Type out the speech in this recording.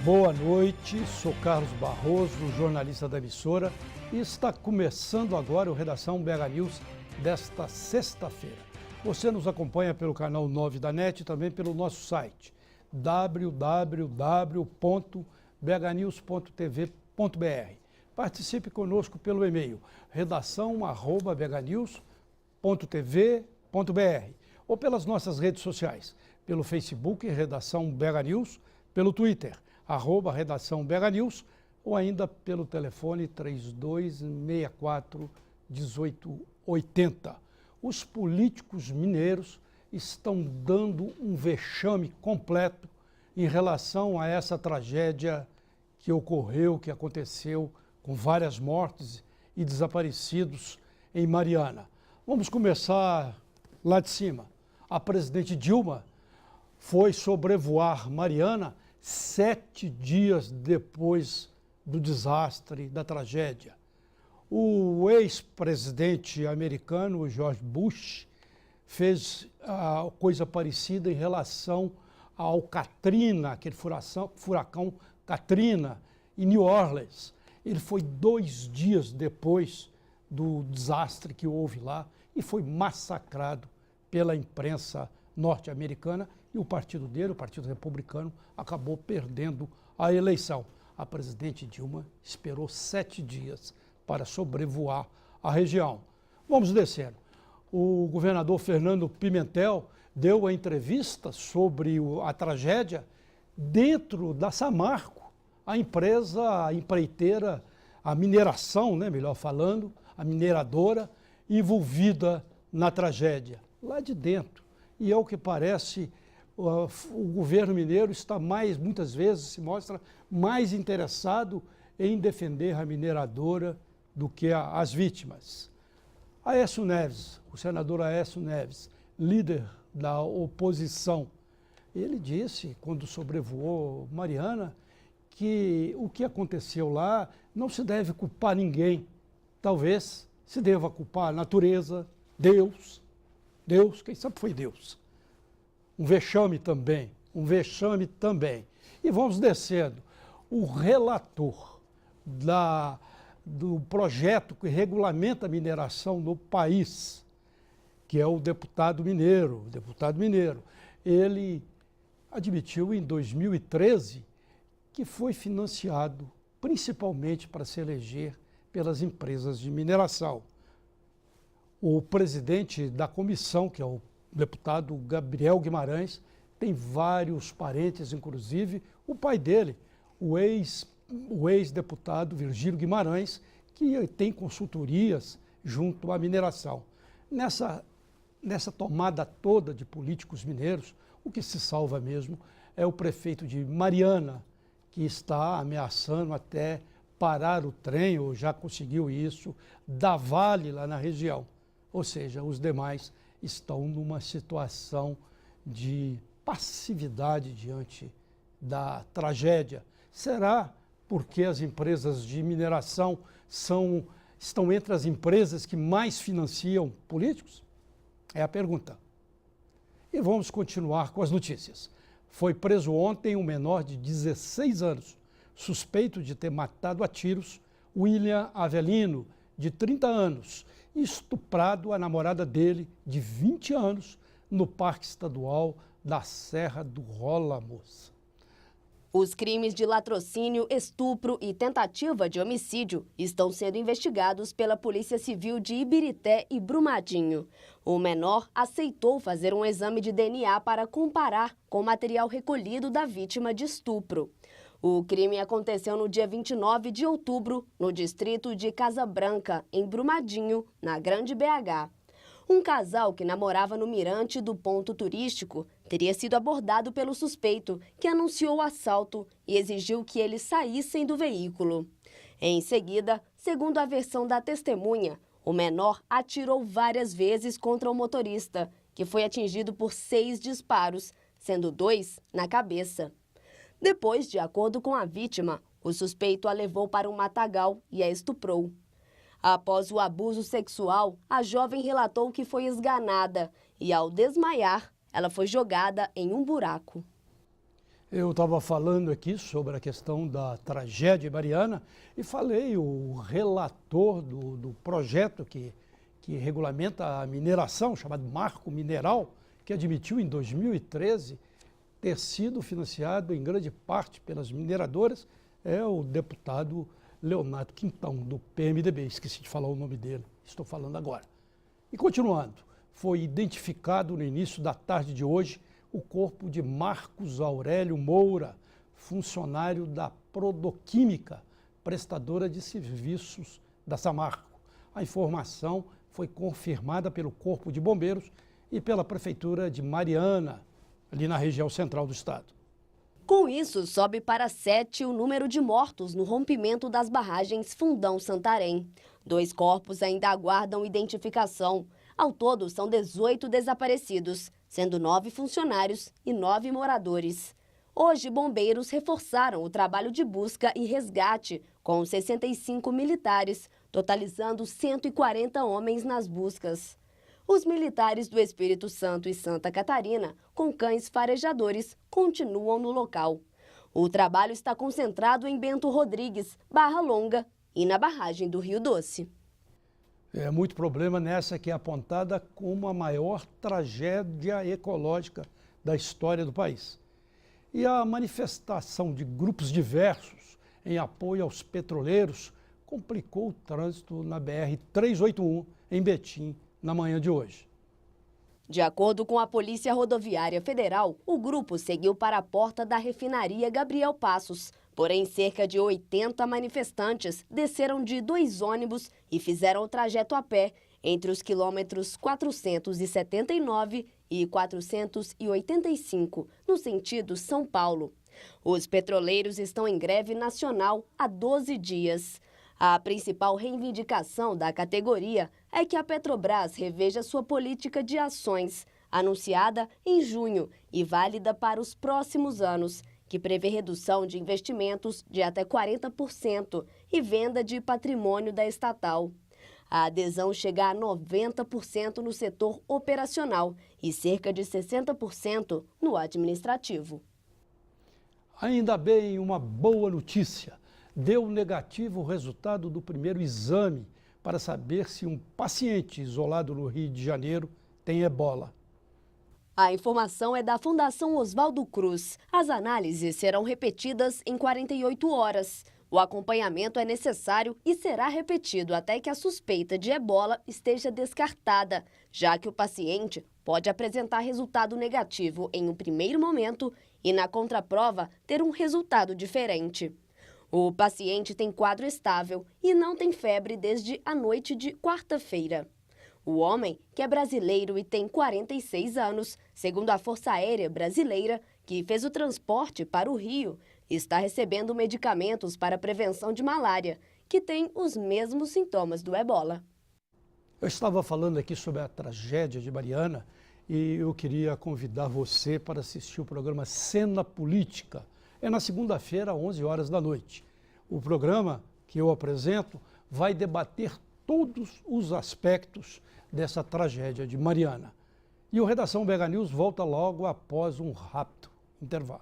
Boa noite, sou Carlos Barroso, jornalista da emissora, e está começando agora o Redação BH News desta sexta-feira. Você nos acompanha pelo canal 9 da NET e também pelo nosso site www.bhnews.tv.br. Participe conosco pelo e-mail redação@bhnews.tv.br ou pelas nossas redes sociais, pelo Facebook Redação BH News, pelo Twitter @Redação BH News ou ainda pelo telefone 3264-1880. Os políticos mineiros estão dando um vexame completo em relação a essa tragédia que ocorreu, que aconteceu com várias mortes e desaparecidos em Mariana. Vamos começar lá de cima. A presidente Dilma foi sobrevoar Mariana 7 dias depois do desastre, da tragédia. O ex-presidente americano, George Bush, fez coisa parecida em relação ao Katrina, aquele furacão Katrina, em New Orleans. Ele foi 2 dias depois do desastre que houve lá e foi massacrado pela imprensa norte-americana e o partido dele, o Partido Republicano, acabou perdendo a eleição. A presidente Dilma esperou 7 dias para sobrevoar a região. Vamos descer. O governador Fernando Pimentel deu a entrevista sobre a tragédia dentro da Samarco, a empresa, a empreiteira, a mineração, melhor falando, a mineradora envolvida na tragédia, lá de dentro. E ao que parece, o governo mineiro está muitas vezes se mostra mais interessado em defender a mineradora do que as vítimas. Aécio Neves, o senador Aécio Neves, líder da oposição, ele disse, quando sobrevoou Mariana, que o que aconteceu lá não se deve culpar ninguém. Talvez se deva culpar a natureza, Deus, quem sabe foi Deus. Um vexame também. E vamos descendo. O relator do projeto que regulamenta a mineração no país, que é o deputado mineiro, ele admitiu em 2013 que foi financiado principalmente para se eleger pelas empresas de mineração. O presidente da comissão, que é o deputado Gabriel Guimarães, tem vários parentes, inclusive o pai dele, o ex-deputado Virgílio Guimarães, que tem consultorias junto à mineração. Nessa tomada toda de políticos mineiros, o que se salva mesmo é o prefeito de Mariana, que está ameaçando até parar o trem, ou já conseguiu isso, da Vale lá na região. Ou seja, os demais estão numa situação de passividade diante da tragédia. Será porque as empresas de mineração estão entre as empresas que mais financiam políticos? É a pergunta. E vamos continuar com as notícias. Foi preso ontem um menor de 16 anos, suspeito de ter matado a tiros William Avelino, de 30 anos, e estuprado a namorada dele, de 20 anos, no Parque Estadual da Serra do Rola Moça. Os crimes de latrocínio, estupro e tentativa de homicídio estão sendo investigados pela Polícia Civil de Ibirité e Brumadinho. O menor aceitou fazer um exame de DNA para comparar com o material recolhido da vítima de estupro. O crime aconteceu no dia 29 de outubro, no distrito de Casa Branca, em Brumadinho, na Grande BH. Um casal que namorava no mirante do ponto turístico teria sido abordado pelo suspeito, que anunciou o assalto e exigiu que eles saíssem do veículo. Em seguida, segundo a versão da testemunha, o menor atirou várias vezes contra o motorista, que foi atingido por 6 disparos, sendo 2 na cabeça. Depois, de acordo com a vítima, o suspeito a levou para um matagal e a estuprou. Após o abuso sexual, a jovem relatou que foi esganada e, ao desmaiar, ela foi jogada em um buraco. Eu estava falando aqui sobre a questão da tragédia Mariana e falei, o relator do projeto que regulamenta a mineração, chamado Marco Mineral, que admitiu em 2013 ter sido financiado em grande parte pelas mineradoras, é o deputado Leonardo Quintão, do PMDB. Esqueci de falar o nome dele, estou falando agora. E continuando, foi identificado no início da tarde de hoje o corpo de Marcos Aurélio Moura, funcionário da Prodoquímica, prestadora de serviços da Samarco. A informação foi confirmada pelo Corpo de Bombeiros e pela Prefeitura de Mariana, ali na região central do estado. Com isso, sobe para 7 o número de mortos no rompimento das barragens Fundão Santarém. 2 corpos ainda aguardam identificação. Ao todo, são 18 desaparecidos, sendo 9 funcionários e 9 moradores. Hoje, bombeiros reforçaram o trabalho de busca e resgate, com 65 militares, totalizando 140 homens nas buscas. Os militares do Espírito Santo e Santa Catarina, com cães farejadores, continuam no local. O trabalho está concentrado em Bento Rodrigues, Barra Longa e na barragem do Rio Doce. É muito problema nessa que é apontada como a maior tragédia ecológica da história do país. E a manifestação de grupos diversos em apoio aos petroleiros complicou o trânsito na BR-381 em Betim na manhã de hoje. De acordo com a Polícia Rodoviária Federal, o grupo seguiu para a porta da refinaria Gabriel Passos. Porém, cerca de 80 manifestantes desceram de 2 ônibus e fizeram o trajeto a pé entre os quilômetros 479 e 485, no sentido São Paulo. Os petroleiros estão em greve nacional há 12 dias. A principal reivindicação da categoria é que a Petrobras reveja sua política de ações, anunciada em junho e válida para os próximos anos, que prevê redução de investimentos de até 40% e venda de patrimônio da estatal. A adesão chega a 90% no setor operacional e cerca de 60% no administrativo. Ainda bem, uma boa notícia. Deu negativo o resultado do primeiro exame para saber se um paciente isolado no Rio de Janeiro tem ebola. A informação é da Fundação Oswaldo Cruz. As análises serão repetidas em 48 horas. O acompanhamento é necessário e será repetido até que a suspeita de ebola esteja descartada, já que o paciente pode apresentar resultado negativo em um primeiro momento e, na contraprova, ter um resultado diferente. O paciente tem quadro estável e não tem febre desde a noite de quarta-feira. O homem, que é brasileiro e tem 46 anos, segundo a Força Aérea Brasileira, que fez o transporte para o Rio, está recebendo medicamentos para prevenção de malária, que tem os mesmos sintomas do ebola. Eu estava falando aqui sobre a tragédia de Mariana e eu queria convidar você para assistir o programa Cena Política. É na segunda-feira, às 11 horas da noite. O programa que eu apresento vai debater todos os aspectos dessa tragédia de Mariana. E o Redação BH News volta logo após um rápido intervalo.